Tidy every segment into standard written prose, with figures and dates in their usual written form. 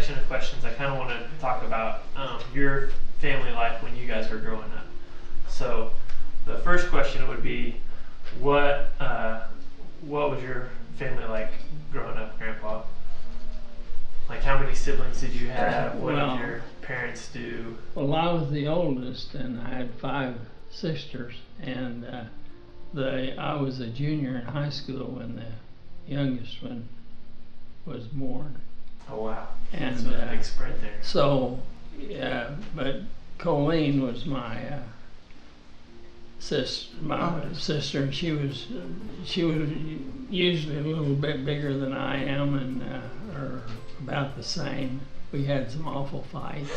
section of questions, I kind of want to talk about your family life when you guys were growing up. So the first question would be, what was your family like growing up, Grandpa? Like, how many siblings did you have? What did your parents do? Well, I was the oldest, and I had 5 sisters, and I was a junior in high school when the youngest one was born. Oh wow! And so a big spread there. So, yeah, but Colleen was my sister, and she was usually a little bit bigger than I am, and or about the same. We had some awful fights,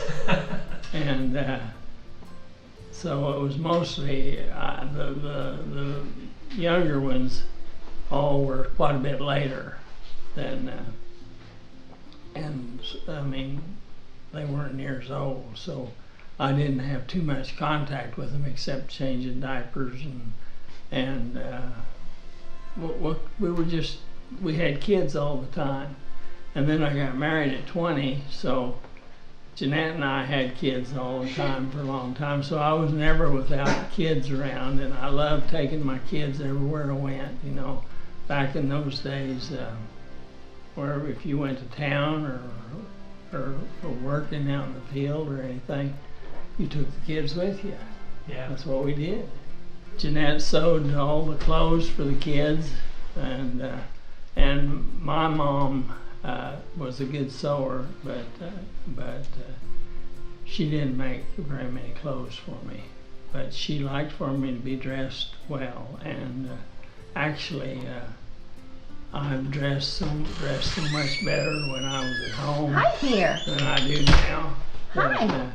and so it was mostly the younger ones. All were quite a bit later than, and I mean, they weren't years old, so I didn't have too much contact with them except changing diapers and we had kids all the time. And then I got married at 20, so Jeanette and I had kids all the time for a long time, so I was never without kids around, and I loved taking my kids everywhere I went, you know. Back in those days, where if you went to town or working out in the field or anything, you took the kids with you. Yeah. That's what we did. Jeanette sewed all the clothes for the kids, and my mom was a good sewer, but she didn't make very many clothes for me. But she liked for me to be dressed well, and actually, I've dressed so much better when I was at home than I do now. Hi.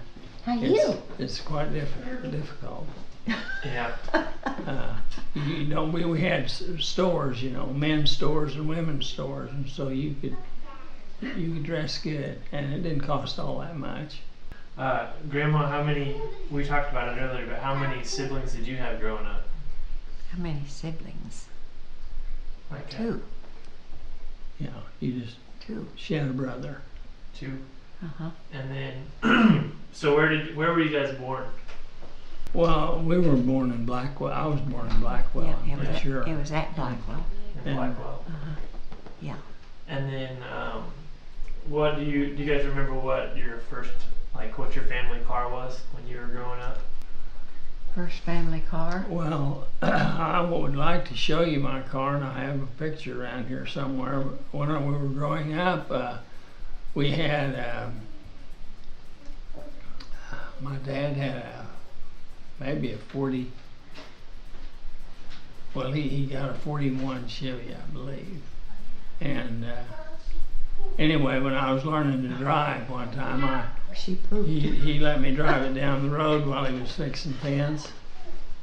How are you? It's quite difficult. Yeah. You know, we had stores, you know, men's stores and women's stores, and so you could dress good, and it didn't cost all that much. Grandma, we talked about it earlier, but how many siblings did you have growing up? How many siblings? Like 2. Yeah, you just 2. She had a brother. 2. Uh-huh. And then, so where were you guys born? Well, we were born in Blackwell. I was born in Blackwell, Yeah, I'm pretty sure. it was at Blackwell. In Blackwell. Uh-huh. Yeah. And then, what do you guys remember what your first, like, what your family car was when you were growing up? First family car? Well, I would like to show you my car, and I have a picture around here somewhere. When we were growing up, we had, my dad had maybe a 40, well, he got a 41 Chevy, I believe. And anyway, when I was learning to drive one time, he let me drive it down the road while he was fixing fence.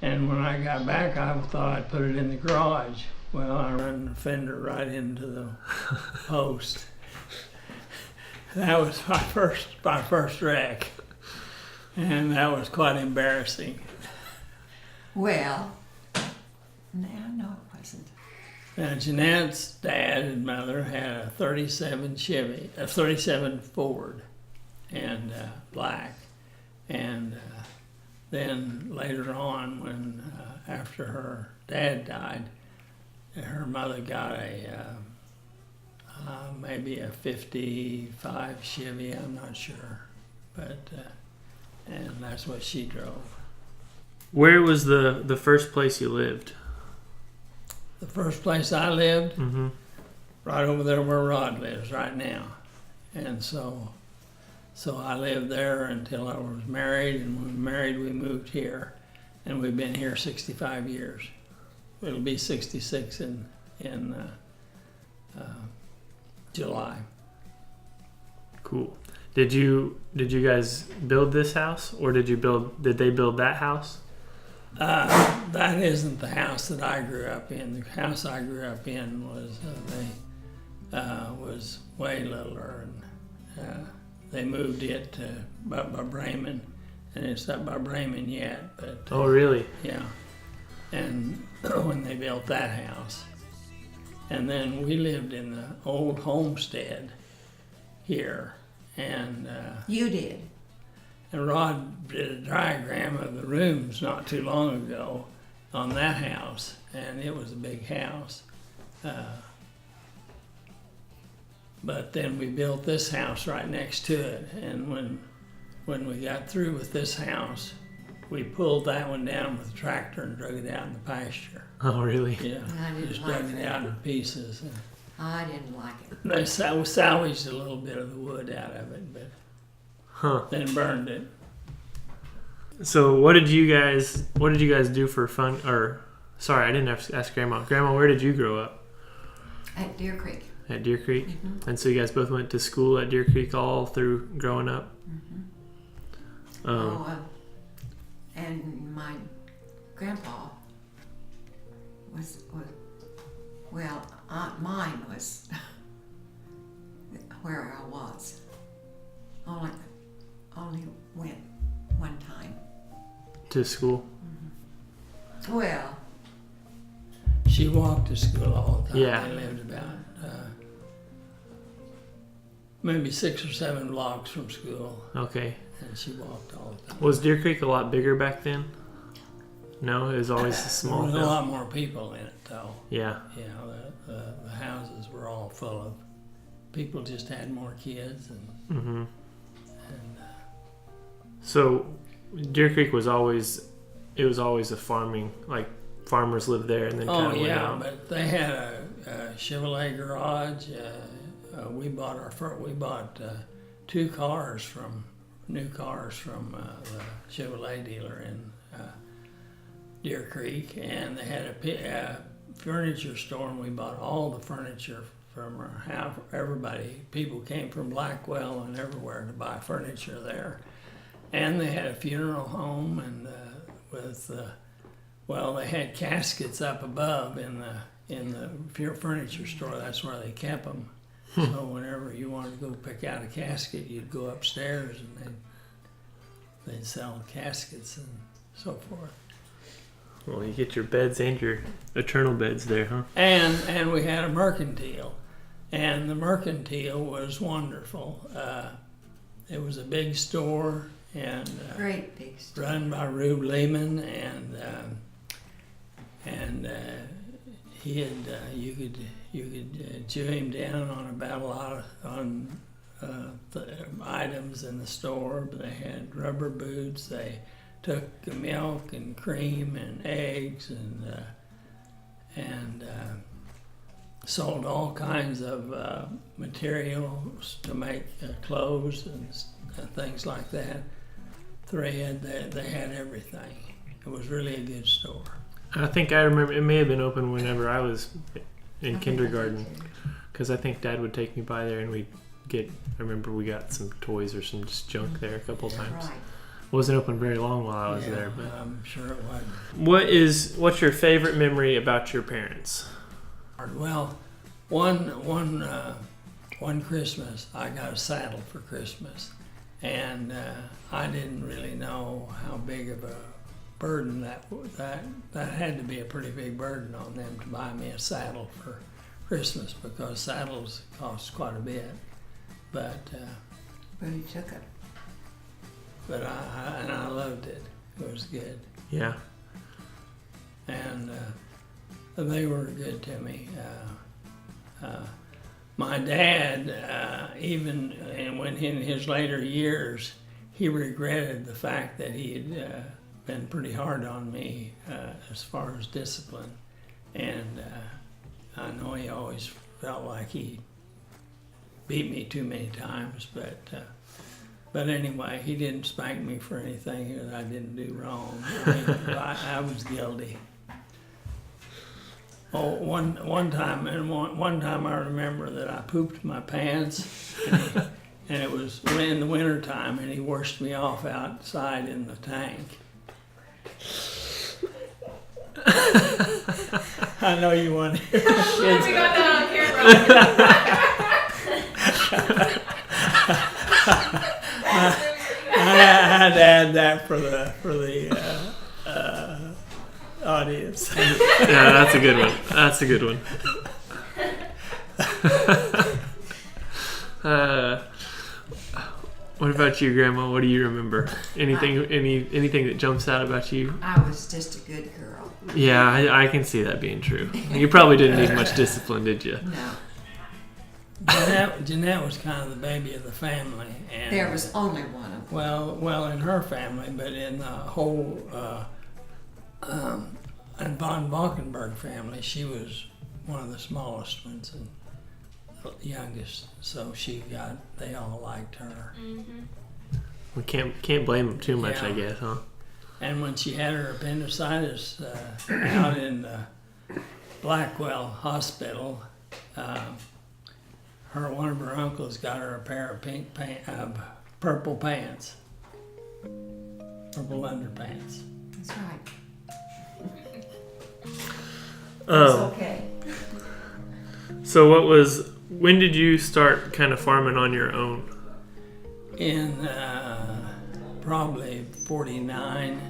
And when I got back, I thought I'd put it in the garage. Well, I ran the fender right into the post. That was my first wreck, and that was quite embarrassing. Well, no, it wasn't. Now, Jeanette's dad and mother had a 37 Chevy, a 37 Ford, and black. And then later on, when after her dad died, her mother got maybe a 55 Chevy, I'm not sure, but and that's what she drove. Where was the first place you lived? The first place I lived, Mm-hmm. right over there where Rod lives right now. And so I lived there until I was married, and when we were married, we moved here. And we've been here 65 years. It'll be 66 in July. Cool. Did you guys build this house, or did they build that house? That isn't the house that I grew up in. The house I grew up in was way littler, and they moved it up by Bremen, and it's up by Bremen yet. But Oh, really? yeah. And when they built that house, and then we lived in the old homestead here, And You did. and Rod did a diagram of the rooms not too long ago on that house, and it was a big house. But then we built this house right next to it, and when we got through with this house, we pulled that one down with a tractor and drug it out in the pasture. Oh, really? Yeah, I didn't just like drug it that. out in pieces. And I didn't like it. they salvaged a little bit of the wood out of it, but Huh. then burned it. So what did you guys do for fun? Or sorry, I didn't have to ask Grandma. Grandma, where did you grow up? At Deer Creek. At Deer Creek? Mm-hmm. And so you guys both went to school at Deer Creek all through growing up? Mm-hmm. And my grandpa was well, mine was where I was. Only went one time. To school? Well, She walked to school all the time. Yeah. They lived about maybe 6 or 7 blocks from school, Okay. and she walked all the time. Was Deer Creek a lot bigger back then? No, it was always a There small was a town. lot more people in it, though. Yeah. You know, the houses were all full of people. Just had more kids, Mm-hmm. and So Deer Creek was always a farming, like farmers lived there and then kind oh of went yeah, out. but they had a Chevrolet garage. We bought 2 cars new cars from the Chevrolet dealer in Deer Creek, and they had a furniture store, and we bought all the furniture from our house. Everybody, people came from Blackwell and everywhere to buy furniture there, and they had a funeral home, and they had caskets up above in the furniture store. That's where they kept them. So whenever you wanted to go pick out a casket, you'd go upstairs and they'd sell caskets and so forth. Well, you get your beds and your eternal beds there, huh? And we had a mercantile, and the mercantile was wonderful. It was a big store and great big store. run by Rube Lehman, and he had you could chew him down on about a lot of items in the store. But they had rubber boots. They took milk and cream and eggs and sold all kinds of materials to make clothes and things like that. Thread. They had everything. It was really a good store. I think I remember it may have been open whenever I was in kindergarten, because I think Dad would take me by there and I remember we got some toys or some just junk there a couple times. Right. Wasn't open very long while I was there, but I'm sure it wasn't. What's your favorite memory about your parents? Well, one Christmas I got a saddle for Christmas, and I didn't really know how big of a burden that had to be a pretty big burden on them to buy me a saddle for Christmas, because saddles cost quite a bit. But But he took it. but I loved it. It was good, Yeah. and they were good to me. My dad, even when in his later years, he regretted the fact that he had been pretty hard on me as far as discipline, and I know he always felt like he beat me too many times, but anyway, he didn't spank me for anything that I didn't do wrong. I mean, I was guilty. Oh, one time I remember that I pooped my pants, and it was in the winter time, and he washed me off outside in the tank. I know you want to hear the kids. We got that on camera. I had to add that for the audience. Yeah, that's a good one. That's a good one. What about you, Grandma? What do you remember? Anything that jumps out about you? I was just a good girl. Yeah, I can see that being true. You probably didn't need much discipline, did you? No, Jeanette was kind of the baby of the family, and there was only one of them. well, in her family, but in the whole and von Valkenburg family, she was one of the smallest ones and the youngest. So they all liked her. We can't blame them too much, Yeah. I guess, huh? And when she had her appendicitis out in Blackwell Hospital, one of her uncles got her a pair of purple pants, purple underpants. That's right. Okay. So when did you start kind of farming on your own? In probably 49,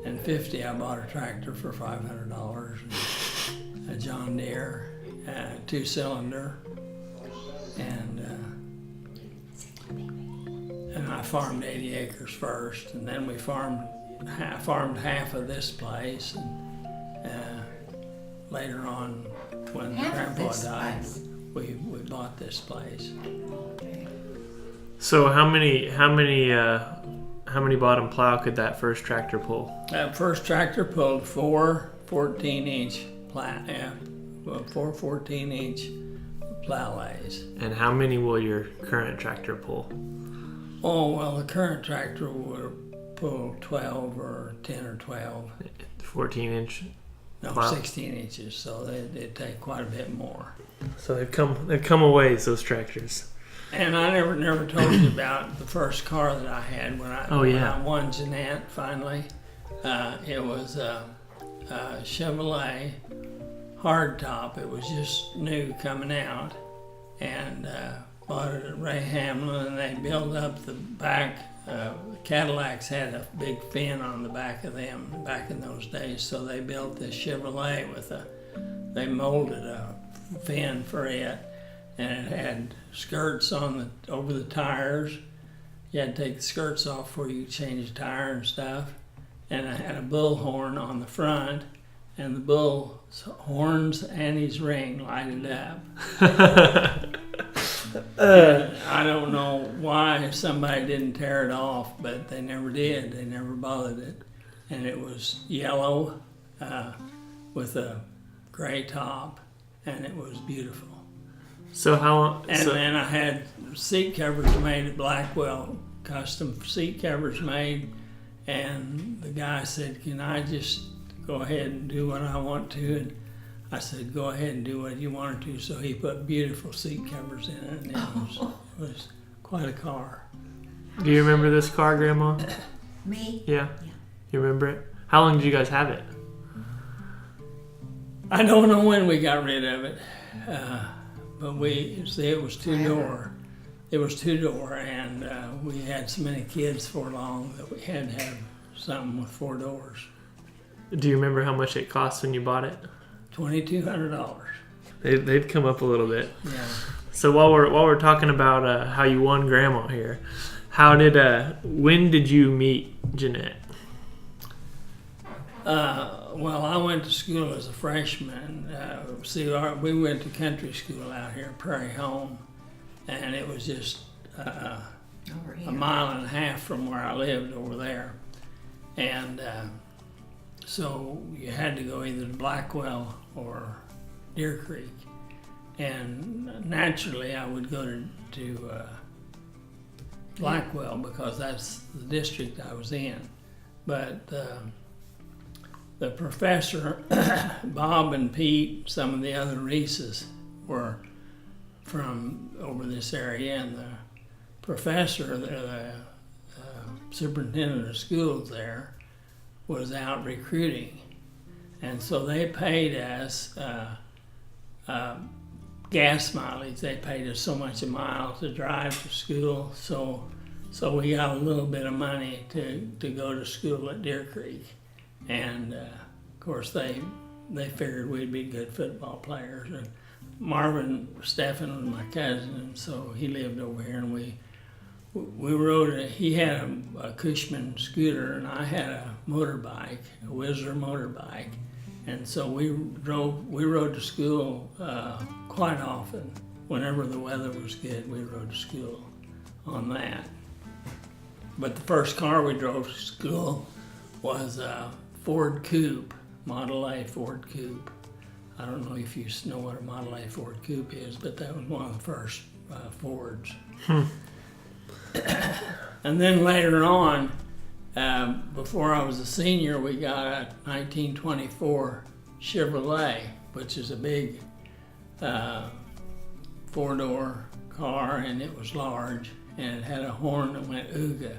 in 50, I bought a tractor for $500, and a John Deere 2-cylinder, and I farmed 80 acres first, and then we farmed half of this place, and later on, when Half of Grandpa this died, place. we bought this place. So how many bottom plow could that first tractor pull? That first tractor pulled four 14-inch four 14-inch plow lays. And how many will your current tractor pull? Oh, well, the current tractor would pull 12 or 10 or 12. 14-inch. No, Wow. 16 inches, so they'd take quite a bit more. So they've come a ways, those tractors. And I never told you about the first car that I had when I won Jeanette finally. It was a Chevrolet hardtop. It was just new coming out, and bought it at Ray Hamlin, and they built up the back. Cadillacs had a big fin on the back of them back in those days, so they built this Chevrolet they molded a fin for it, and it had skirts over the tires. You had to take the skirts off before you change the tire and stuff, and it had a bullhorn on the front, and the bull's horns and his ring lighted up. I don't know why somebody didn't tear it off, but they never did. They never bothered it. And it was yellow with a gray top, and it was beautiful. So how long? And then I had seat covers made at Blackwell, custom seat covers made, and the guy said, "Can I just go ahead and do what I want to?" And I said, "Go ahead and do what you want to." So he put beautiful seat covers in it, and it was quite a car. Do you remember this car, Grandma? Me? Yeah. You remember it? How long did you guys have it? I don't know when we got rid of it, but it was two-door. It was two-door, and we had so many kids for long that we had to have something with 4 doors. Do you remember how much it cost when you bought it? $2,200. They've come up a little bit. Yeah. So while we're talking about how you won Grandma here, when did you meet Jeanette? Well, I went to school as a freshman. We went to country school out here, Prairie Home, and it was just Over here. a mile and a half from where I lived over there. And so you had to go either to Blackwell or Deer Creek. And naturally, I would go to Blackwell because that's the district I was in. But the professor, Bob and Pete, some of the other Reeses were from over this area, and the professor, the superintendent of schools there, was out recruiting. And so they paid us gas mileage. They paid us so much a mile to drive to school. So we got a little bit of money to go to school at Deer Creek. And of course they figured we'd be good football players. And Marvin Stephan was my cousin, and so he lived over here, and we rode. He had a Cushman scooter, and I had a motorbike, a Whistler motorbike, and so we rode to school quite often. Whenever the weather was good, we rode to school on that. But the first car we drove to school was a Ford Coupe, Model A Ford Coupe. I don't know if you know what a Model A Ford Coupe is, but that was one of the first Fords. And then later on, before I was a senior, we got a 1924 Chevrolet, which is a big four-door car, and it was large, and it had a horn that went ooga.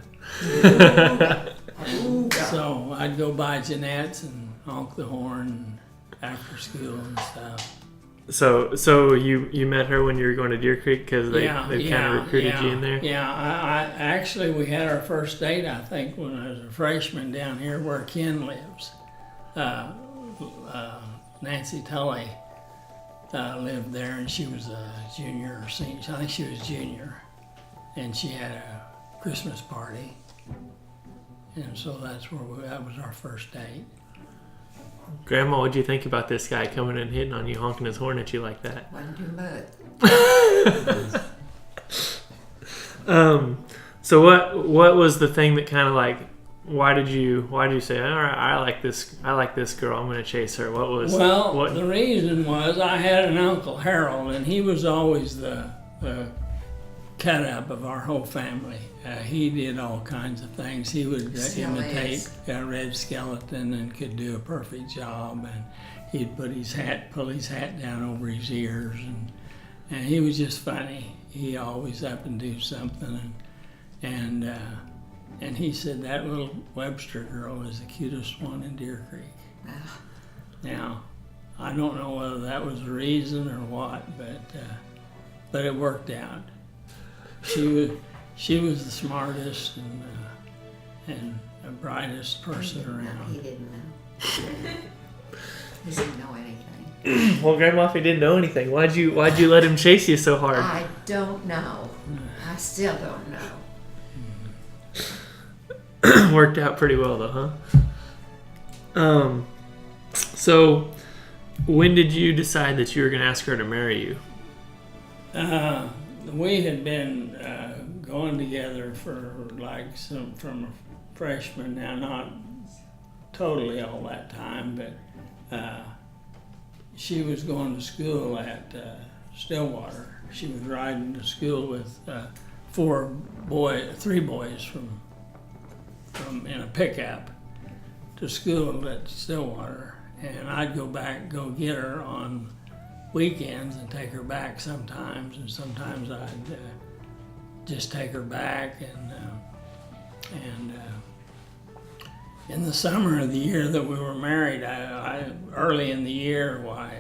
And so I'd go by Jeanette's and honk the horn after school and stuff. So you met her when you were going to Deer Creek because they kind of recruited you in there? Yeah, I actually, we had our first date, I think, when I was a freshman down here where Ken lives. Nancy Tully lived there, and she was a junior or senior. I think she was junior, and she had a Christmas party, and so that was our first date. Grandma, what'd you think about this guy coming and hitting on you, honking his horn at you like that? Wasn't too much. So what was the thing that kind of like, why did you say, all right, I like this girl, I'm gonna chase her? The reason was I had an Uncle Harold, and he was always the cut up of our whole family. He did all kinds of things. He would imitate Red Skeleton and could do a perfect job, and he'd pull his hat down over his ears, and he was just funny. He always up and do something, and he said that little Webster girl is the cutest one in Deer Creek. Now, I don't know whether that was the reason or what, but it worked out. She was the smartest and the brightest person around. He didn't know. He didn't know anything. Well, Grandma, if he didn't know anything, why'd you let him chase you so hard? I don't know. I still don't know. Worked out pretty well though, huh? So when did you decide that you were going to ask her to marry you? We had been going together for from a freshman, now not totally all that time, but she was going to school at Stillwater. She was riding to school with three boys from in a pickup to school at Stillwater, and I'd go get her on weekends and take her back sometimes, and sometimes I'd just take her back, and in the summer of the year that we were married, early in the year, I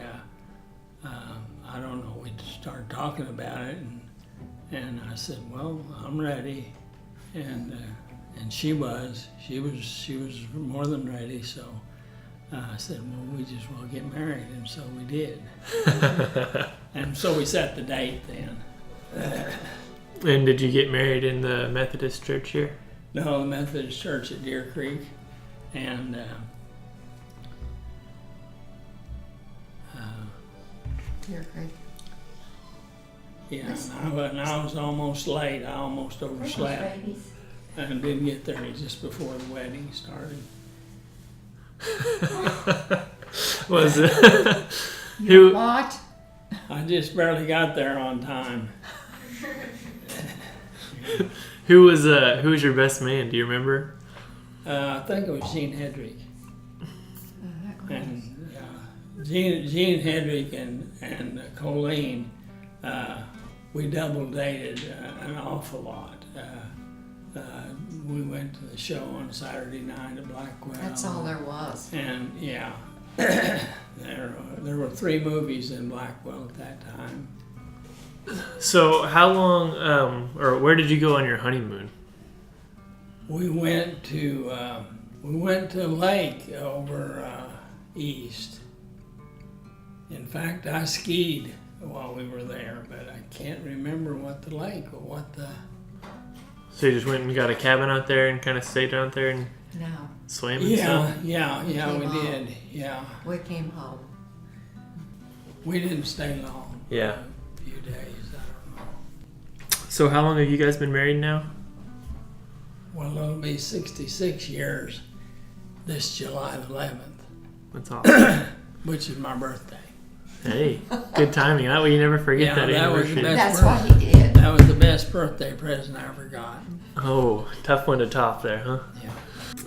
don't know, we started talking about it, and I said, well, I'm ready, and she was more than ready, so I said, well, we just will get married, and so we did. And so we set the date then. And did you get married in the Methodist church here? No, the Methodist church at Deer Creek, and Deer Creek. yeah, and I was almost late. I almost overslept and didn't get there just before the wedding started. Was it? What? I just barely got there on time. Who was your best man? Do you remember? I think it was Jean Hedrick. And Jean Hedrick and Colleen, we double dated an awful lot. We went to the show on Saturday night at Blackwell. That's all there was. And yeah, there were 3 movies in Blackwell at that time. So how long, or where did you go on your honeymoon? We went to a lake over east. In fact, I skied while we were there, but I can't remember what the lake or what the. So you just went and got a cabin out there and kind of stayed out there and No, swam and stuff? Yeah, we Came home. did. Yeah, we came home. we didn't stay long. Yeah. A few days, I don't know. So how long have you guys been married now? Well, it'll be 66 years this July 11th, That's awesome. which is my birthday. Hey, good timing. That way you never forget Yeah, that that was the anniversary. best. That's what he did. That was the best birthday present I ever got. Oh, tough one to top there, huh? Yeah.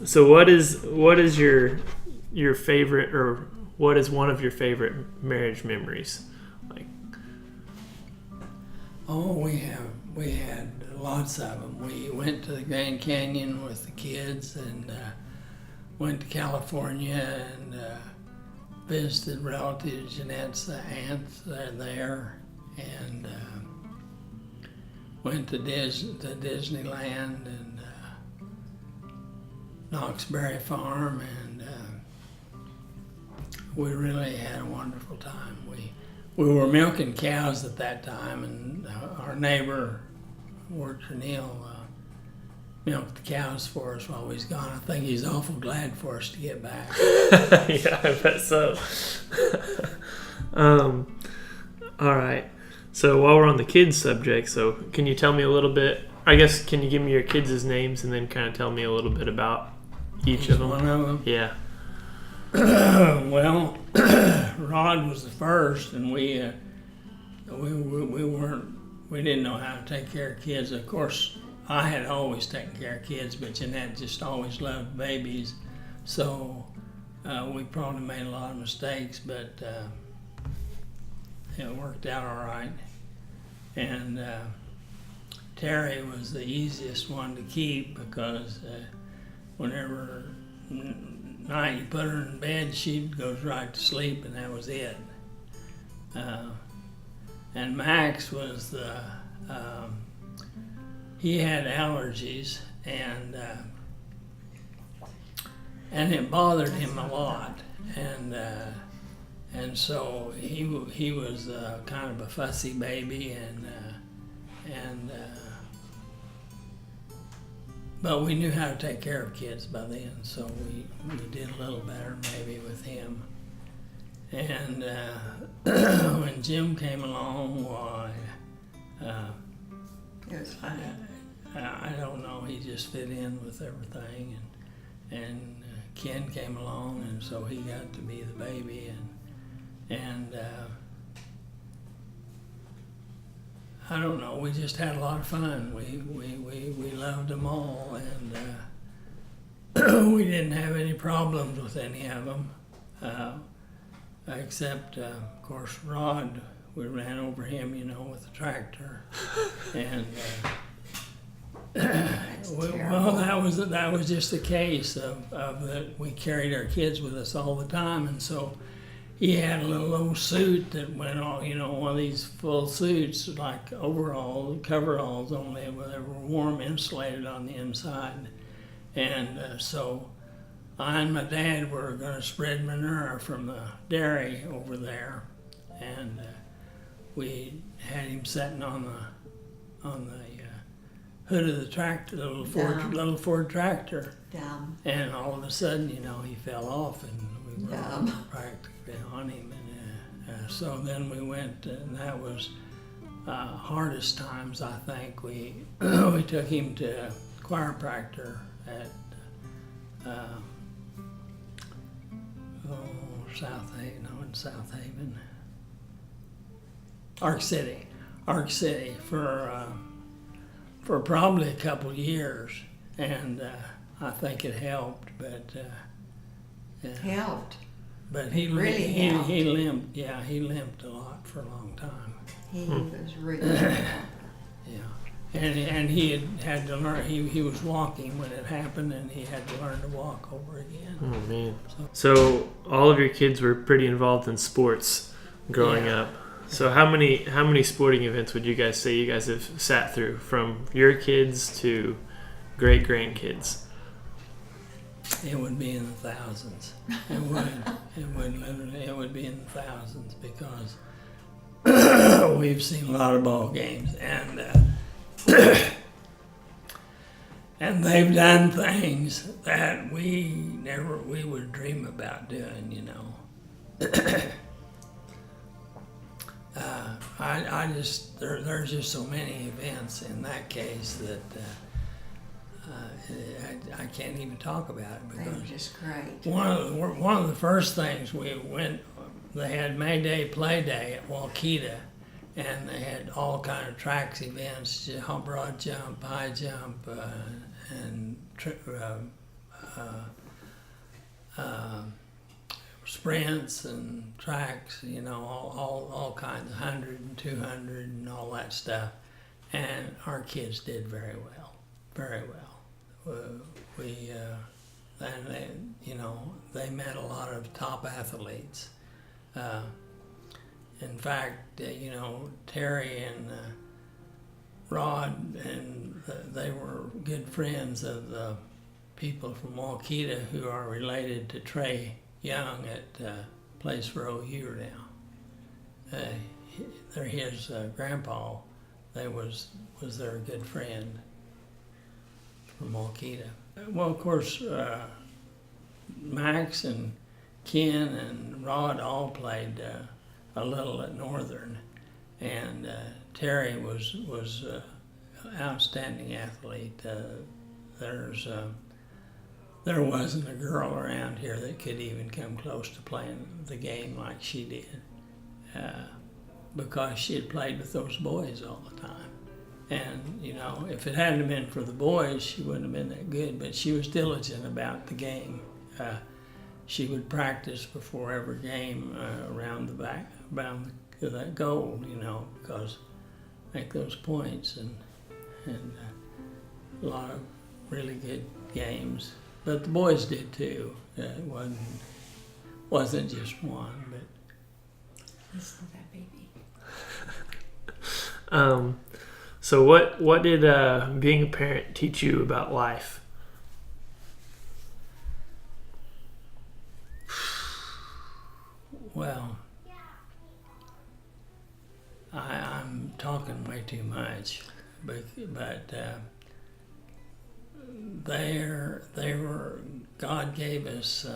So what is your favorite, or what is one of your favorite marriage memories? Like, Oh, we had lots of them. We went to the Grand Canyon with the kids and went to California and visited relatives, Jeanette's aunts there, and went to Disneyland and Knoxbury Farm, and we really had a wonderful time. We were milking cows at that time, and our neighbor, Neil, milked the cows for us while we was gone. I think he's awful glad for us to get back. yeah, I bet so. All right. So while we're on the kids subject, so can you tell me a little bit? I guess can you give me your kids' names and then kind of tell me a little bit about each of them? One of them. Yeah. Well, Rod was the first, and we didn't know how to take care of kids. Of course, I had always taken care of kids, but Jeanette just always loved babies, so we probably made a lot of mistakes, but it worked out all right. And Terry was the easiest one to keep because whenever night you put her in bed, she goes right to sleep, and that was it. And Max was the he had allergies, and it bothered him a lot, and so he was kind of a fussy baby, but we knew how to take care of kids by then, so we did a little better maybe with him. And when Jim came along, why, It was funny. I don't know, he just fit in with everything, and Ken came along, and so he got to be the baby, and I don't know, we just had a lot of fun. We loved them all, and we didn't have any problems with any of them, except, of course, Rod. We ran over him, with the tractor, and well, that was just a case of that we carried our kids with us all the time, and so he had a little old suit that went on, one of these full suits, like coveralls, only they were warm, insulated on the inside, and so I and my dad were going to spread manure from the dairy over there, and we had him sitting on the hood of the tractor, little Ford tractor, Dumb. and all of a sudden, he fell off, and we were practically on him, and so then we went, and that was hardest times. I think we took him to a chiropractor at South Haven, Ark City, for probably a couple years, and I think it helped, but Helped. but he Really he limped. Yeah, he limped a lot for a long time. He was really Yeah, and he had to learn. He was walking when it happened, and he had to learn to walk over again. Oh man. So all of your kids were pretty involved in sports growing up. So how many sporting events would you guys say you guys have sat through, from your kids to great grandkids? It would be in the thousands. It would. It would literally. It would be in the thousands because we've seen a lot of ball games, and and they've done things that we would dream about doing, you know. There's just so many events in that case that I can't even talk about it, They were because just great. one of the first things we went, they had May Day Play Day at Waukeeta, and they had all kind of tracks events, broad jump, high jump, and sprints and tracks, you know, all kinds, 100 and 200 and all that stuff. And our kids did very well, very well. And they, you know, they met a lot of top athletes. In fact, you know, Terry and Rod, and they were good friends of the people from Waukeeta who are related to Trey Young at place where OU are now. They're his grandpa. They was their good friend from Waukeeta. Well, of course, Max and Ken and Rod all played a little at Northern, and Terry was an outstanding athlete. There wasn't a girl around here that could even come close to playing the game like she did, because she had played with those boys all the time. And, you know, if it hadn't been for the boys, she wouldn't have been that good, but she was diligent about the game. She would practice before every game around that goal, you know, because make those points, and a lot of really good games. But the boys did too. It wasn't just one, but Listen to that baby. So what did being a parent teach you about life? Well, I'm talking way too much, but God gave us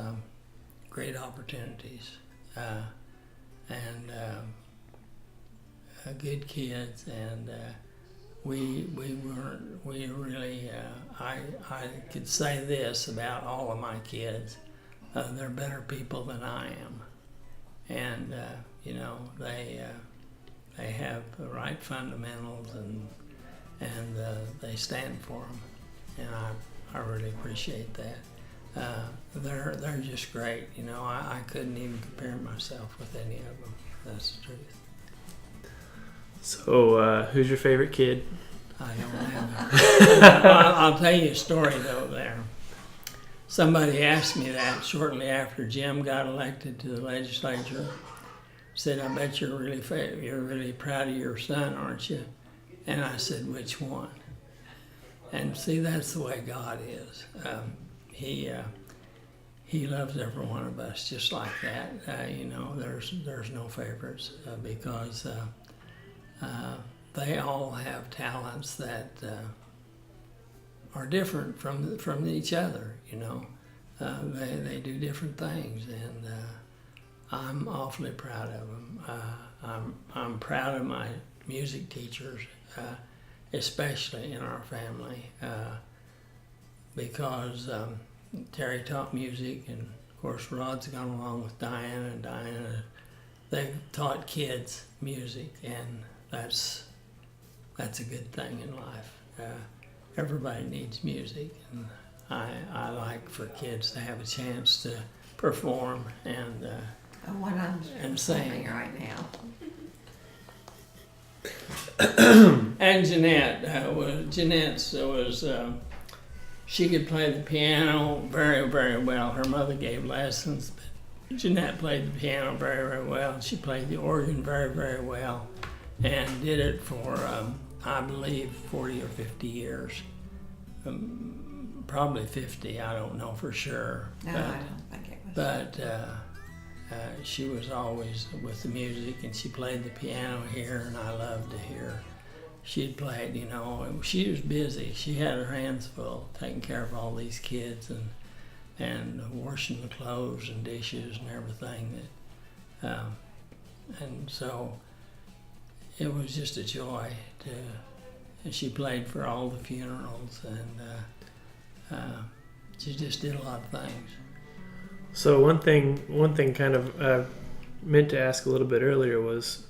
great opportunities, and good kids, and we really I could say this about all of my kids: they're better people than I am, and you know, they have the right fundamentals, and they stand for them, and I really appreciate that. They're just great. You know, I couldn't even compare myself with any of them. That's the truth. So, who's your favorite kid? I don't have I'll tell you a story though there. Somebody asked me that shortly after Jim got elected to the legislature. Said, "I bet you're really proud of your son, aren't you?" And I said, "Which one?" And see, that's the way God is. He loves every one of us just like that. You know, there's no favorites, because they all have talents that are different from each other. You know, they do different things, and I'm awfully proud of them. I'm proud of my music teachers, especially in our family, because Terry taught music, and of course Rod's gone along with Diana, and Diana, they've taught kids music, and that's a good thing in life. Everybody needs music, and I like for kids to have a chance to perform and I'm sing singing right now. And Jeanette was she could play the piano very, very well. Her mother gave lessons, but Jeanette played the piano very, very well. She played the organ very, very well, and did it for I believe 40 or 50 years. Probably 50. I don't know for sure. No, I don't think it was. But she was always with the music, and she played the piano here, and I loved to hear. She'd played, you know, she was busy. She had her hands full taking care of all these kids and washing the clothes and dishes and everything. And so it was just a joy and she played for all the funerals, and she just did a lot of things. So one thing kind of meant to ask a little bit earlier was,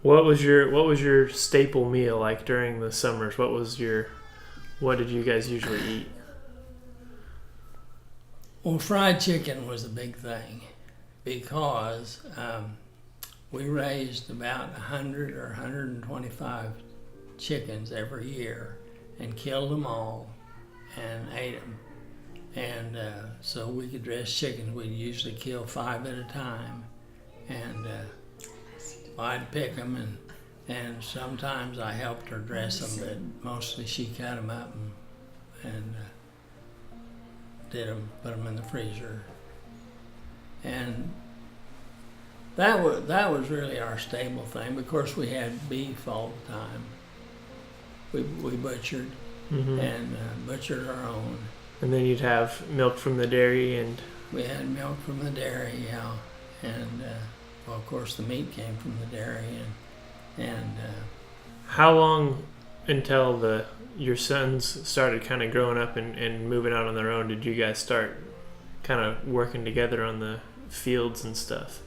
what was your staple meal like during the summers? What did you guys usually eat? Well, fried chicken was a big thing because we raised about 100 or 125 chickens every year and killed them all and ate them. And so we could dress chickens. We'd usually kill 5 at a time. And I'd pick them, and sometimes I helped her dress them, but mostly she cut them up and put them in the freezer. And that was really our staple thing. Of course, we had beef all the time. We butchered and butchered our own. And then you'd have milk from the dairy, and we had milk from the dairy, yeah, and well, of course, the meat came from the dairy, and how long until your sons started kind of growing up and moving out on their own did you guys start kind of working together on the fields and stuff?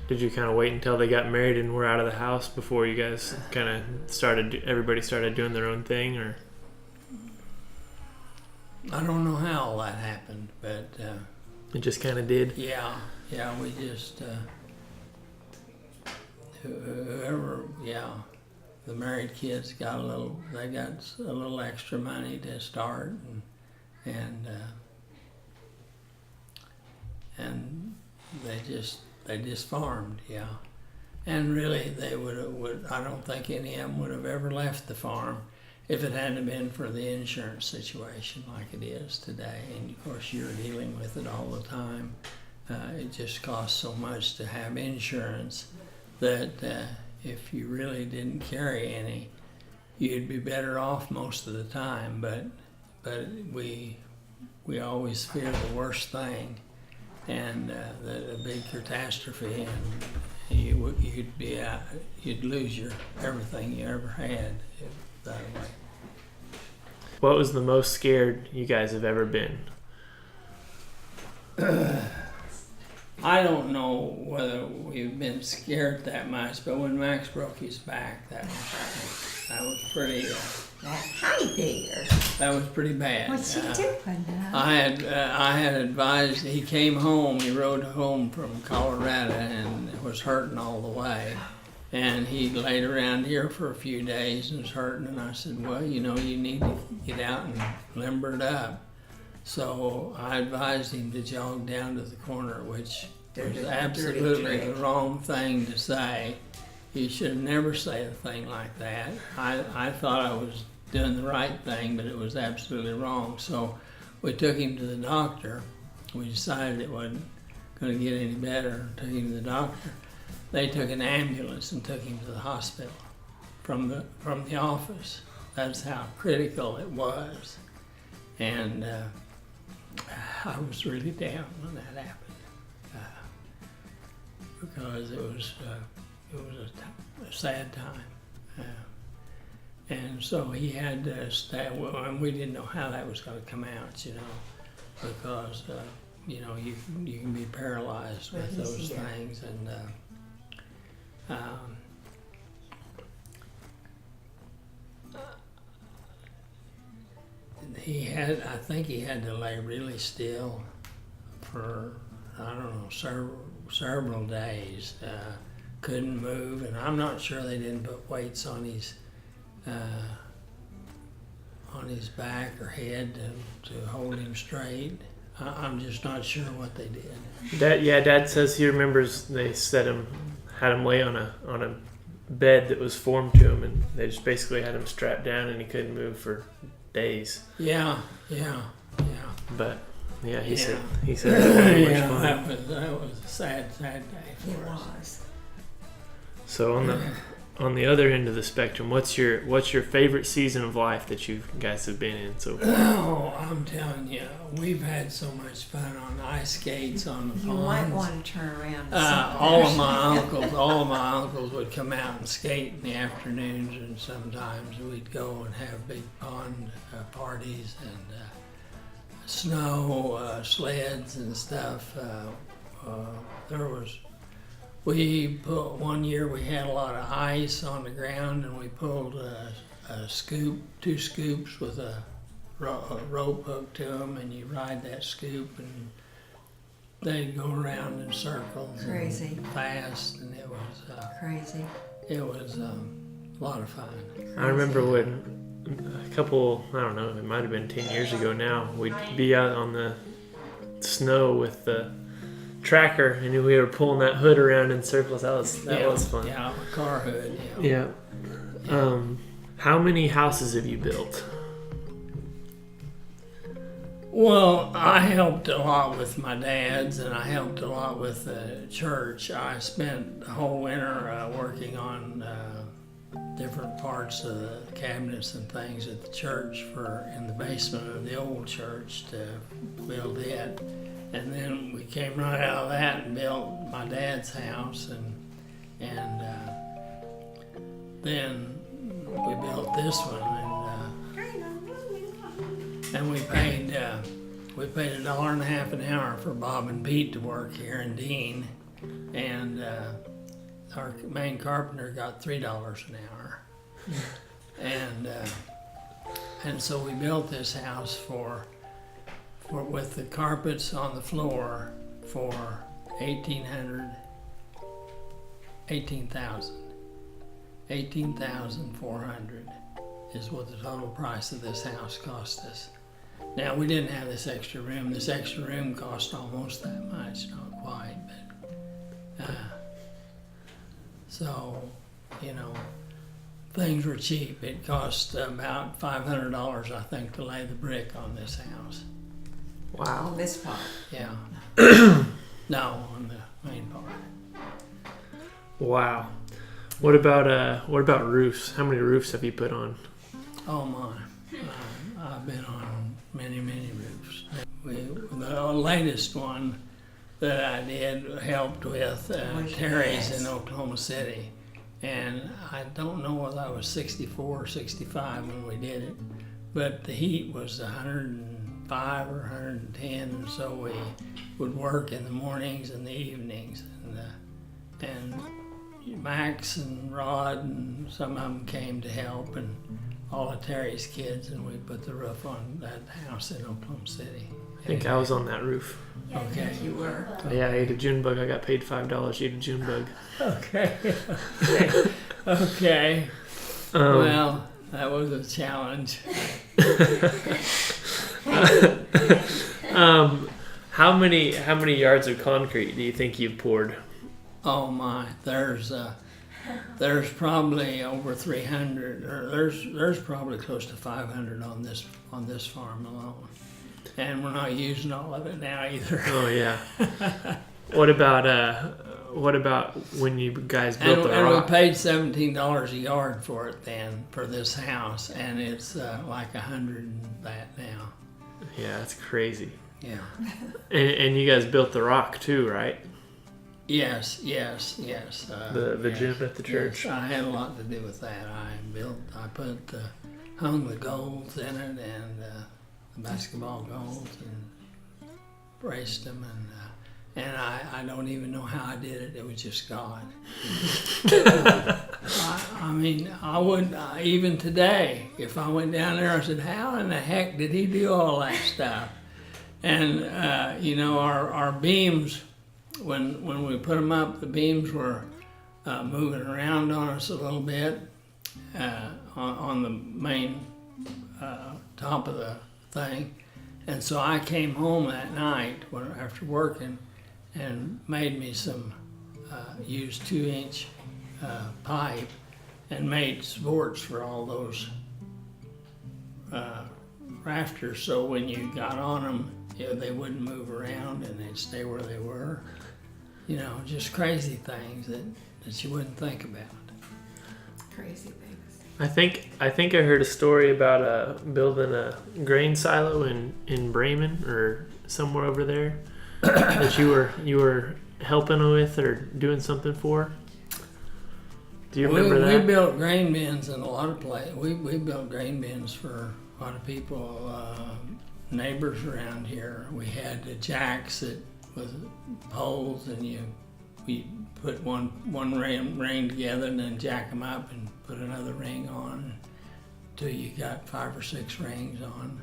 Did you kind of wait until they got married and were out of the house before you guys kind of everybody started doing their own thing, or? I don't know how all that happened, but it just kind of did. Yeah, we just whoever, the married kids got a little extra money to start, and they just farmed, and really they would I don't think any of them would have ever left the farm if it hadn't been for the insurance situation like it is today. And of course you're dealing with it all the time. It just costs so much to have insurance that if you really didn't carry any, you'd be better off most of the time. But we always fear the worst thing, and a big catastrophe, and you'd lose everything you ever had that way. What was the most scared you guys have ever been? I don't know whether we've been scared that much, but when Max broke his back, that was pretty. Hi there. That was pretty bad. What's she doing? I had advised. He came home. He rode home from Colorado and was hurting all the way. And he laid around here for a few days and was hurting. And I said, well, you need to get out and limber it up. So I advised him to jog down to the corner, which was absolutely the wrong thing to say. You should never say a thing like that. I thought I was doing the right thing, but it was absolutely wrong. So we took him to the doctor. We decided it wasn't going to get any better. Took him to the doctor. They took an ambulance and took him to the hospital from the office. That's how critical it was. And I was really down when that happened because it was a sad time. And so he had to stay, and we didn't know how that was going to come out, because, you can be paralyzed with those things. And I think he had to lay really still for, I don't know, several days. Couldn't move, and I'm not sure they didn't put weights on his back or head to hold him straight. I'm just not sure what they did. Dad says he remembers they had him lay on a bed that was formed to him, and they just basically had him strapped down, and he couldn't move for days. Yeah. But Yeah, he Yeah. said that wasn't much Yeah, fun. that was a sad day It for us. was. So on the other end of the spectrum, what's your favorite season of life that you guys have been in so far? Oh, I'm telling you, we've had so much fun on ice skates on the You might ponds. want to turn around. And All of my uncles would come out and skate in the afternoons, and sometimes we'd go and have big pond parties and snow sleds and stuff. One year we had a lot of ice on the ground, and we pulled two scoops with a rope hooked to them, and you ride that scoop, and they'd go around in circles. Crazy. And fast, and it Crazy. was a lot of fun. I remember when a couple, I don't know, it might have been 10 years ago now, we'd be out on the snow with the tracker, and we were pulling that hood around in circles. That was fun. Yeah, a car hood. Yeah. Yeah. How many houses have you built? Well, I helped a lot with my dad's, and I helped a lot with the church. I spent the whole winter working on different parts of the cabinets and things at the church in the basement of the old church to build it. And then we came right out of that and built my dad's house, and then we built this one, and we paid $1.50 an hour for Bob and Pete to work here in Dean, and our main carpenter got $3 an hour, and so we built this house with the carpets on the floor for $18,400 is what the total price of this house cost us. Now, we didn't have this extra room. This extra room cost almost that much, not quite, but so, things were cheap. It cost about $500, I think, to lay the brick on this house. Wow. On this part. Yeah. No, on the main part. Wow. What about roofs? How many roofs have you put on? Oh my! I've been on many roofs. The latest one that I did helped with Terry's in Oklahoma City, and I don't know whether I was 64 or 65 when we did it, but the heat was 105 or 110, and so we would work in the mornings and the evenings, and Max and Rod and some of them came to help, and all of Terry's kids, and we put the roof on that house in Oklahoma City. I think I was on that roof. Okay. You were. Yeah, I ate a June bug. I got paid $5 to eat a June bug. Okay. Okay. Well, that was a challenge. How many yards of concrete do you think you've poured? Oh my, there's probably over 300, or there's probably close to 500 on this farm alone, and we're not using all of it now either. Oh yeah. What about when you guys built the and rock? we paid $17 a yard for it then for this house, and it's like 100 and that now. Yeah, that's crazy. Yeah. And you guys built the rock too, right? Yes. The Yes. gym at the church. Yes, I had a lot to do with that. Hung the goals in it, and the basketball goals, and braced them, and I don't even know how I did it. It was just God. I mean, I would even today, if I went down there, I said, "How in the heck did he do all that stuff?" And our beams. When we put them up, the beams were moving around on us a little bit on the main top of the thing. And so I came home that night after working and made me used 2-inch pipe and made supports for all those rafters. So when you got on them, they wouldn't move around and they'd stay where they were. You know, just crazy things that you wouldn't think about. Crazy things. I think I heard a story about building a grain silo in Bremen or somewhere over there that you were helping with or doing something for. Do you remember that? We built grain bins in a lot of places. We built grain bins for a lot of people, neighbors around here. We had the jacks that was poles, and we put one ring together and then jack them up and put another ring on until you got 5 or 6 rings on.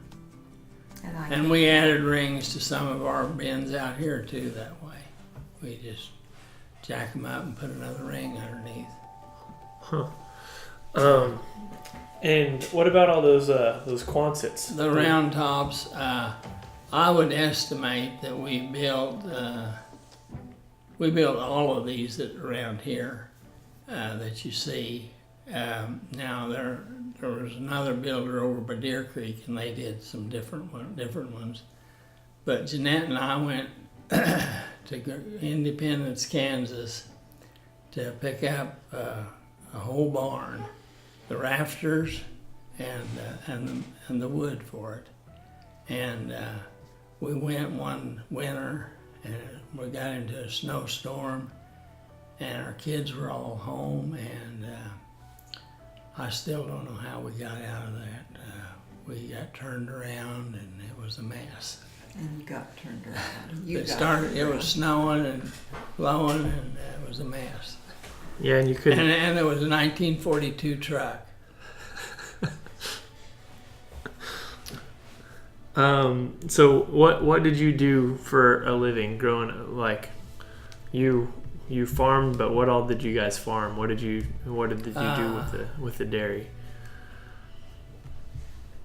And we added rings to some of our bins out here too that way. We just jack them up and put another ring underneath. Huh. And what about all those Quonsets? The round tops, I would estimate that we built all of these that are around here that you see. Now there was another builder over by Deer Creek, and they did some different ones. But Jeanette and I went to Independence, Kansas, to pick up a whole barn, the rafters, and the wood for it. And we went one winter, and we got into a snowstorm, and our kids were all home, and I still don't know how we got out of that. We got turned around, and it was a mess. And you got turned around. It was snowing and blowing, and it was a mess. Yeah, and you couldn't. And it was a 1942 truck. So what did you do for a living growing up? Like, you farmed, but what all did you guys farm? What did you do with the dairy?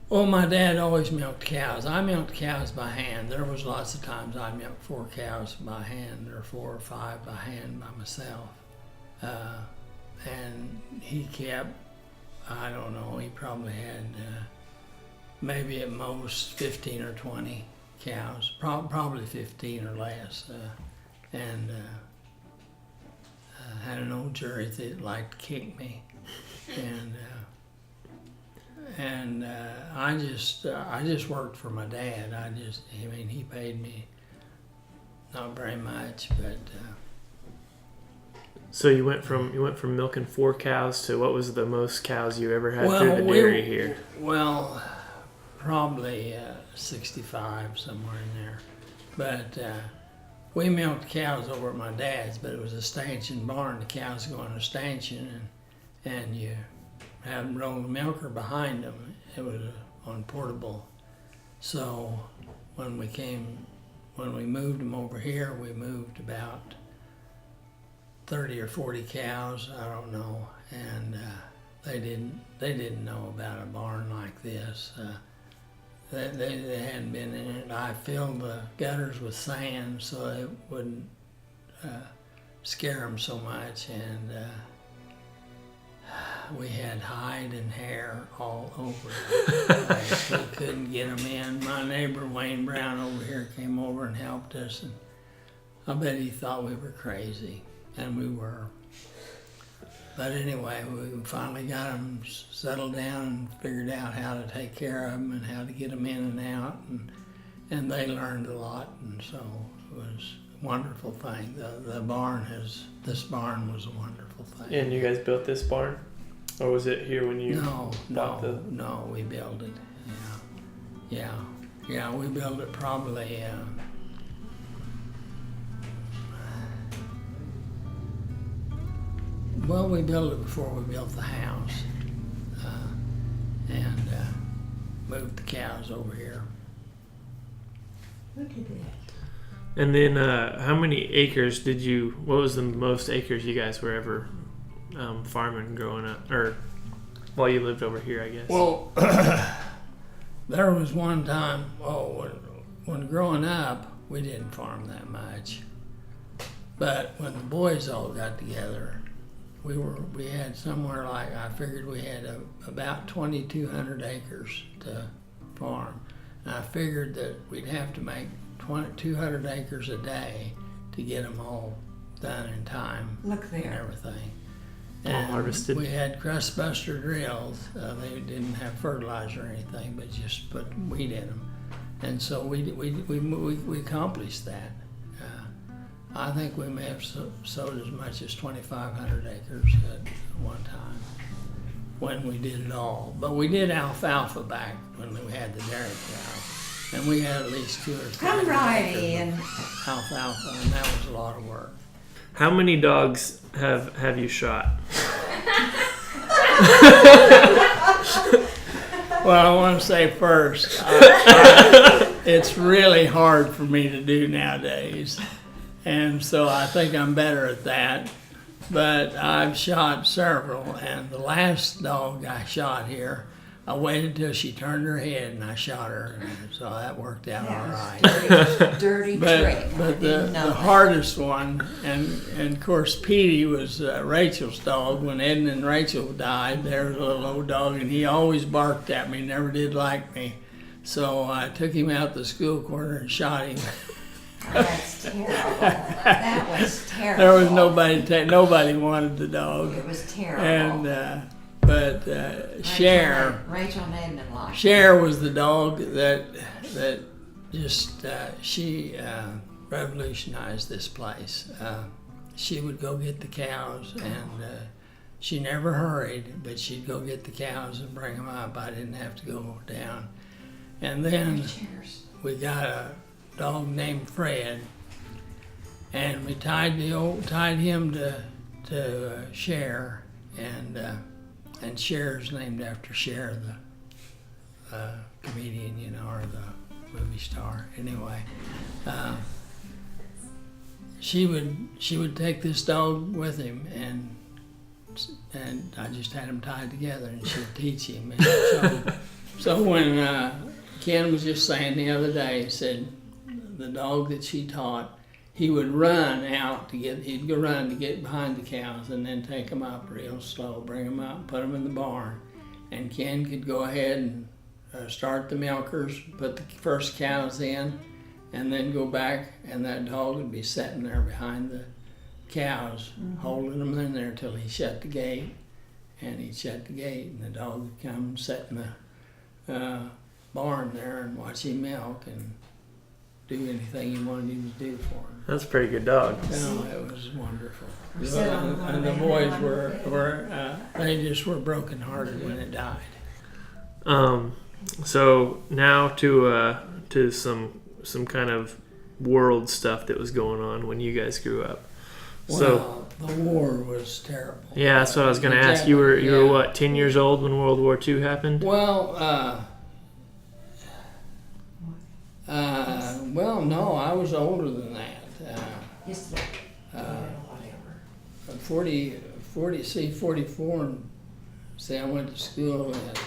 Well, my dad always milked cows. I milked cows by hand. There was lots of times I milked 4 cows by hand, or 4 or 5 by hand by myself. And he kept, I don't know, he probably had maybe at most 15 or 20 cows, probably 15 or less. And had an old jury that liked to kick me. And I just worked for my dad. He paid me not very much, but. So you went from milking 4 cows to what was the most cows you ever had through the dairy here? Well, probably 65, somewhere in there. But we milked cows over at my dad's, but it was a stanchion barn. The cows go on a stanchion, and you had them roll the milker behind them. It was on portable. So when we moved them over here, we moved about 30 or 40 cows, I don't know, and they didn't know about a barn like this. They hadn't been in it. I filled the gutters with sand so it wouldn't scare them so much, and we had hide and hair all over it. We couldn't get them in. My neighbor Wayne Brown over here came over and helped us, and I bet he thought we were crazy, and we were. But anyway, we finally got them settled down and figured out how to take care of them and how to get them in and out, and they learned a lot, and so it was a wonderful thing. This barn was a wonderful thing. And you guys built this barn? Or was it here when you bought the... No, we built it. Yeah, we built it probably... Well, we built it before we built the house, and moved the cows over here. Look at that. And then how many acres what was the most acres you guys were ever farming growing up, or while you lived over here, I guess? Well, there was one time, when growing up, we didn't farm that much. But when the boys all got together, we had somewhere like, I figured we had about 2,200 acres to farm. I figured that we'd have to make 200 acres a day to get them all done in time. Look And there. everything. All And harvested. we had crustbuster drills. They didn't have fertilizer or anything, but just put wheat in them. And so we accomplished that. I think we may have sowed as much as 2,500 acres at one time when we did it all. But we did alfalfa back when we had the dairy cows. And we had at least 2 or 3 Come right acres in. of alfalfa, and that was a lot of work. How many dogs have you shot? Well, I want to say first, it's really hard for me to do nowadays. And so I think I'm better at that. But I've shot several, and the last dog I shot here, I waited till she turned her head and I shot her, and so that worked out all right. That was dirty trick. But I didn't know the that. hardest one, and of course Petey was Rachel's dog. When Edna and Rachel died, there was a little old dog, and he always barked at me, never did like me. So I took him out the school corner and shot him. That's terrible. That was terrible. There was nobody wanted the dog. It was terrible. And but Cher Rachel and Edna liked it. Cher was the dog that just she revolutionized this place. She would go get the cows, and she never hurried, but she'd go get the cows and bring them up. I didn't have to go down. And then Cheers. we got a dog named Fred, and we tied him to Cher, and Cher's named after Cher, the comedian, you know, or the movie star. Anyway, she would take this dog with him, and I just had him tied together, and she'd teach him. And so when Ken was just saying the other day, he said the dog that she taught, he would run out he'd go run to get behind the cows and then take them up real slow, bring them up, put them in the barn. And Ken could go ahead and start the milkers, put the first cows in, and then go back, and that dog would be sitting there behind the cows, holding them in there till he shut the gate. And he'd shut the gate, and the dog would come sit in the barn there and watch him milk and do anything you wanted him to do for him. That's a pretty good dog. No, it was wonderful. And the boys were they just were brokenhearted when it died. So now to some kind of world stuff that was going on when you guys grew up. So Well, the war was terrible. yeah, that's what I was going to ask. You were what, 10 years old when World War II happened? Well, no, I was older than that. Just whatever. 44, and see, I went to school at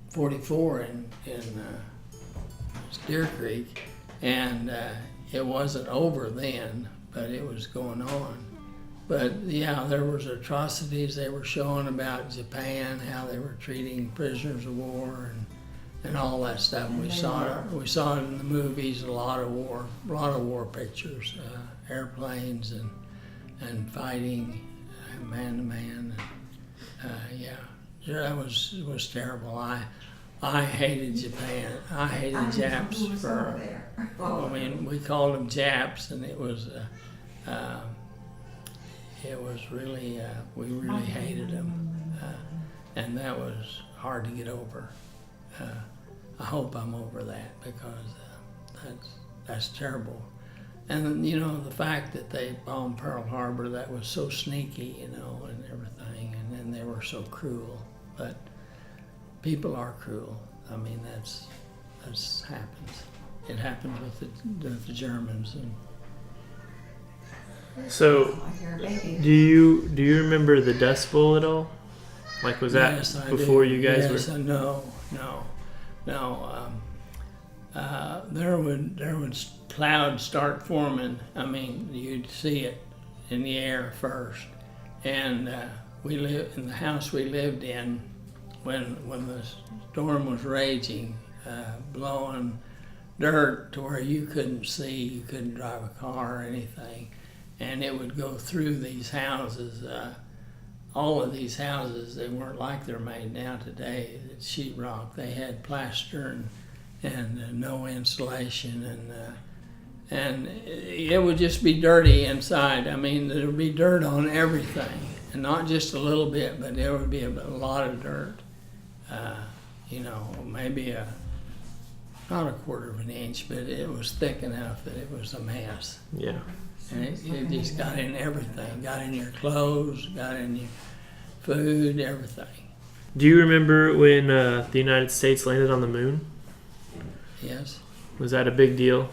44 in Deer Creek, and it wasn't over then, but it was going on. But yeah, there was atrocities they were showing about Japan, how they were treating prisoners of war and all that stuff. We saw it in the movies, a lot of war pictures, airplanes and fighting, man to man. Yeah, that was terrible. I hated Japan. I hated Japs for. I mean, we called them Japs, and it was really we really hated them, and that was hard to get over. I hope I'm over that, because that's terrible. And you know, the fact that they bombed Pearl Harbor, that was so sneaky, you know, and everything, and then they were so cruel. But people are cruel. I mean, that's happens. It happened with the Germans. And So do you remember the Dust Bowl at all? Like, was that yes, I before do. you guys yes, were? No. There would clouds start forming. I mean, you'd see it in the air first. And we lived in the house we lived in when the storm was raging. blowing dirt to where you couldn't see, you couldn't drive a car or anything. And it would go through these houses. All of these houses, they weren't like they're made now today. It's sheetrock. They had plaster and no insulation, and it would just be dirty inside. I mean, there would be dirt on everything, and not just a little bit, but there would be a lot of dirt. Maybe not a quarter of an inch, but it was thick enough that it was a mess. Yeah. And it just got in everything. Got in your clothes, got in your food, everything. Do you remember when the United States landed on the moon? Yes. Was that a big deal?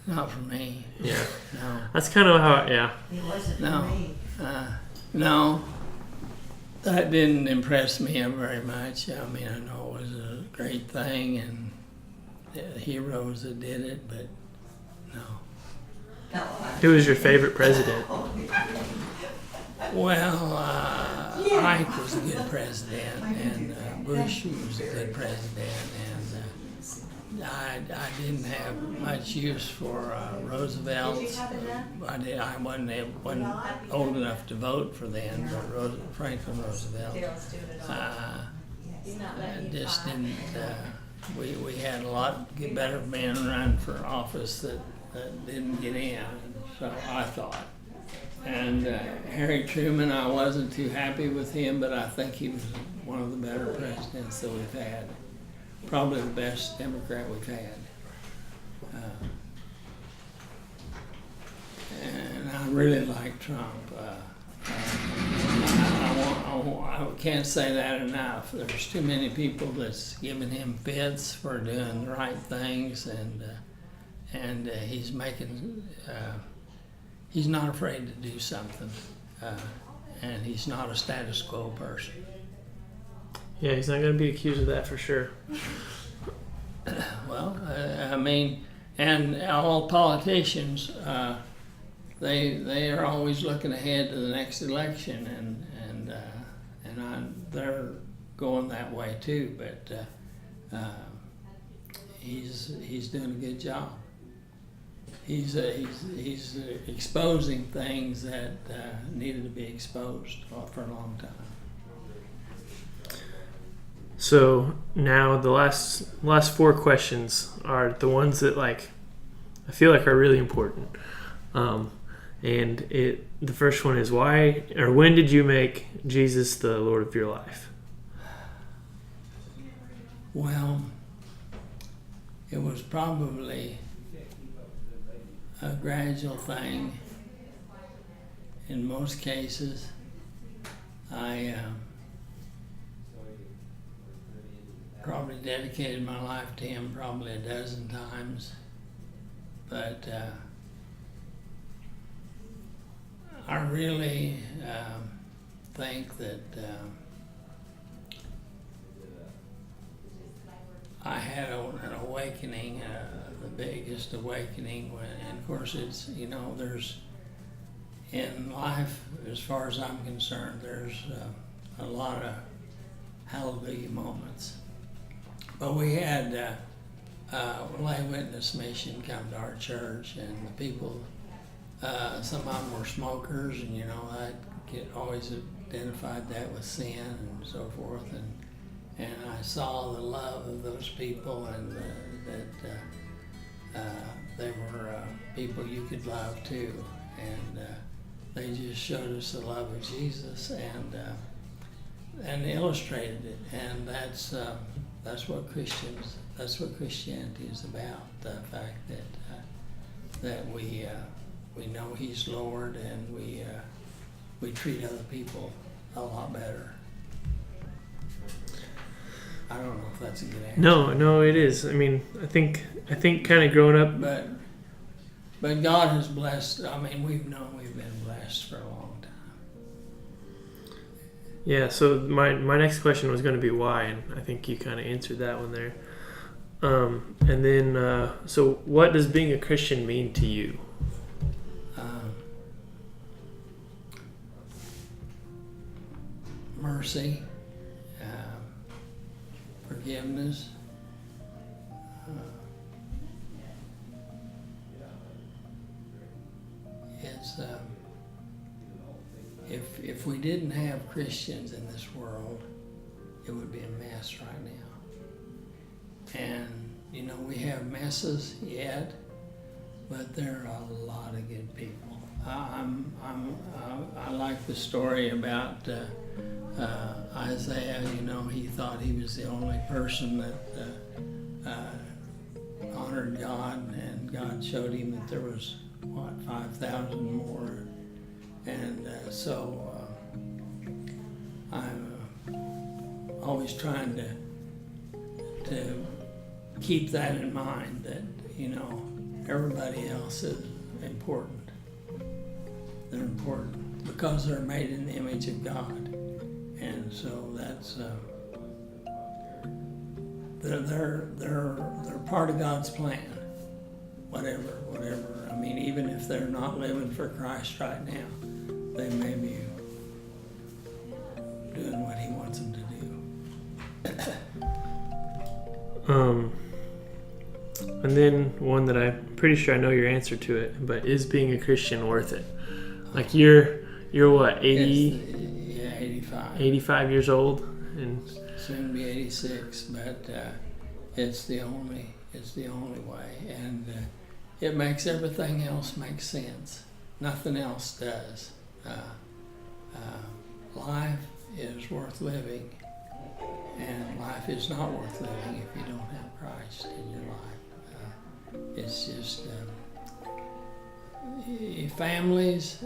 Not for me. Yeah. No. That's kind of how, yeah. It wasn't No. for me. No. That didn't impress me very much. I mean, I know it was a great thing and the heroes that did it, but no. No, Who was your favorite president? Well, Ike was a good president, and Bush was a good president, and I didn't have much use for Roosevelt. I wasn't old enough to vote for then, but Franklin Roosevelt. Just didn't. We had a lot better men run for office that didn't get in, so I thought. And Harry Truman, I wasn't too happy with him, but I think he was one of the better presidents that we've had. Probably the best Democrat we've had. And I really like Trump. I can't say that enough. There's too many people that's giving him fits for doing the right things, and he's making. He's not afraid to do something, and he's not a status quo person. Yeah, he's not going to be accused of that for sure. Well, I mean, and all politicians, they are always looking ahead to the next election, and they're going that way too. But he's doing a good job. He's exposing things that needed to be exposed for a long time. So now the last 4 questions are the ones that I feel like are really important. And the first one is when did you make Jesus the Lord of your life? Well, it was probably a gradual thing. In most cases, I probably dedicated my life to him probably a dozen times, but I really think that I had an awakening, the biggest awakening, and of course it's, there's, in life, as far as I'm concerned, there's a lot of hallelujah moments. But we had lay witness mission come to our church, and the people, some of them were smokers, and I always identified that with sin and so forth, and I saw the love of those people, and that they were people you could love too, and they just showed us the love of Jesus and illustrated it, and that's what Christianity is about. The fact that we know He's Lord, and we treat other people a lot better. I don't know if that's a good answer. No, it is. I mean, I think kind of growing up. But God has blessed. I mean, we've known we've been blessed for a long time. Yeah. So my next question was going to be why, and I think you kind of answered that one there. And then, so what does being a Christian mean to you? Mercy, forgiveness, it's if we didn't have Christians in this world, it would be a mess right now. And you know, we have messes yet, but there are a lot of good people. I like the story about Isaiah. You know, he thought he was the only person that honored God, and God showed him that there was 5,000 more. And so I'm always trying to keep that in mind, that, you know, everybody else is important. They're important because they're made in the image of God. And so that's they're part of God's plan. Whatever. I mean, even if they're not living for Christ right now, they may be doing what He wants them to do. And then one that I'm pretty sure I know your answer to it, but is being a Christian worth it? Like you're what, 80? Yeah, 85. 85 years old, and soon be 86, but it's the only way, and it makes everything else make sense. Nothing else does. Life is worth living, and life is not worth living if you don't have Christ in your life. It's just families.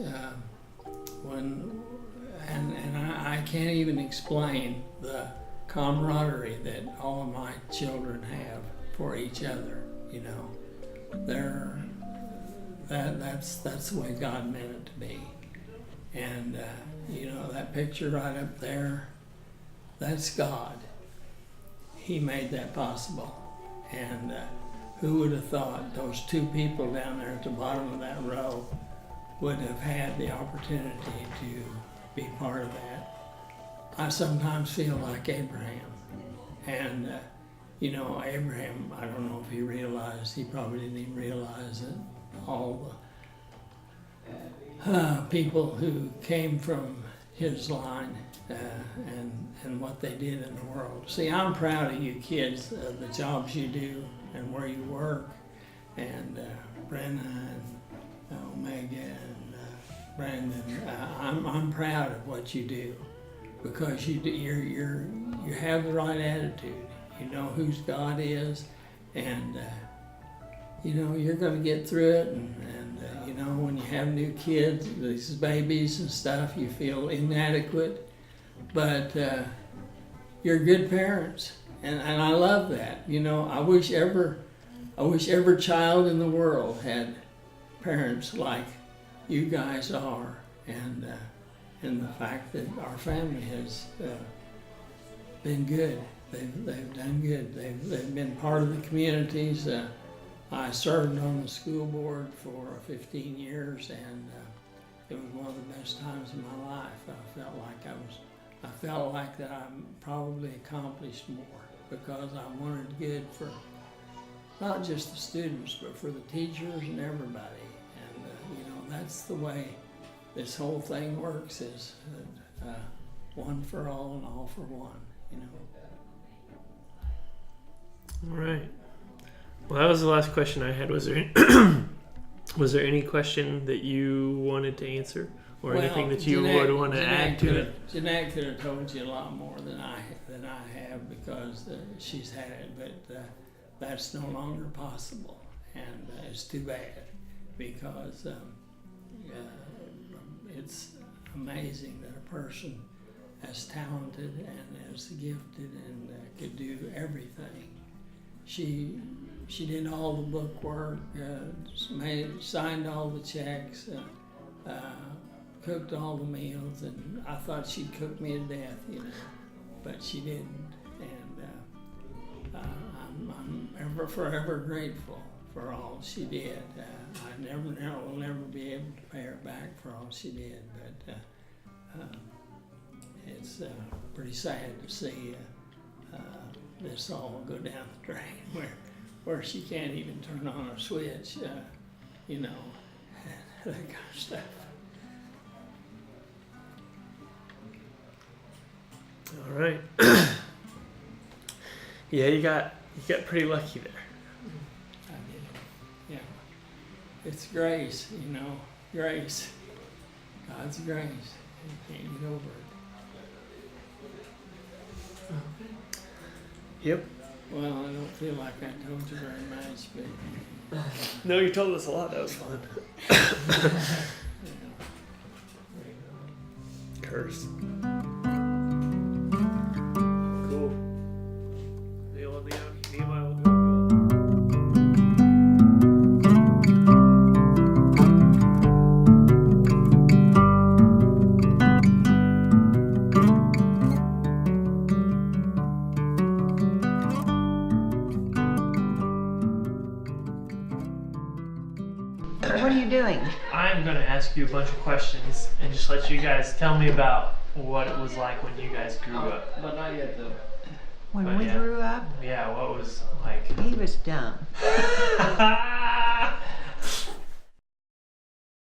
I can't even explain the camaraderie that all of my children have for each other. You know, that's the way God meant it to be. And you know, that picture right up there, that's God. He made that possible. And who would have thought those two people down there at the bottom of that row would have had the opportunity to be part of that? I sometimes feel like Abraham. And you know, Abraham, I don't know if he realized, he probably didn't even realize that all the people who came from his line and what they did in the world. See, I'm proud of you kids, the jobs you do and where you work, and Brenna and Omega and Brandon. I'm proud of what you do, because you have the right attitude. You know whose God is, and you know you're going to get through it. And you know, when you have new kids, these babies and stuff, you feel inadequate, but you're good parents, and I love that. You know, I wish every child in the world had parents like you guys are, and the fact that our family has been good. They've done good. They've been part of the communities. I served on the school board for 15 years, and it was one of the best times in my life. I felt like that I probably accomplished more, because I wanted good for not just the students, but for the teachers and everybody. And you know, that's the way this whole thing works, is one for all and all for one, you know. All right. Well, that was the last question I had. Was there any question that you wanted to answer, or anything that you would want to add to it? Jeanette could have told you a lot more than I have, because she's had it, but that's no longer possible, and it's too bad, because it's amazing that a person as talented and as gifted and could do everything. She did all the book work, signed all the checks, cooked all the meals, and I thought she'd cook me to death, you know, but she didn't. And I'm ever forever grateful for all she did. I will never be able to pay her back for all she did, but it's pretty sad to see this all go down the drain, where she can't even turn on a switch, you know, that kind of stuff. All right. Yeah, you got pretty lucky there. I did. Yeah. It's grace, you know, grace. God's grace. You can't get over it. Yep. Well, I don't feel like I told you very much, but No, you told us a lot. That was fun. you know. Curse. Cool. What are you doing? I'm going to ask you a bunch of questions and just let you guys tell me about what it was like when you guys grew up. But not yet though. When But we yeah. grew up, Yeah, what was like? he was dumb.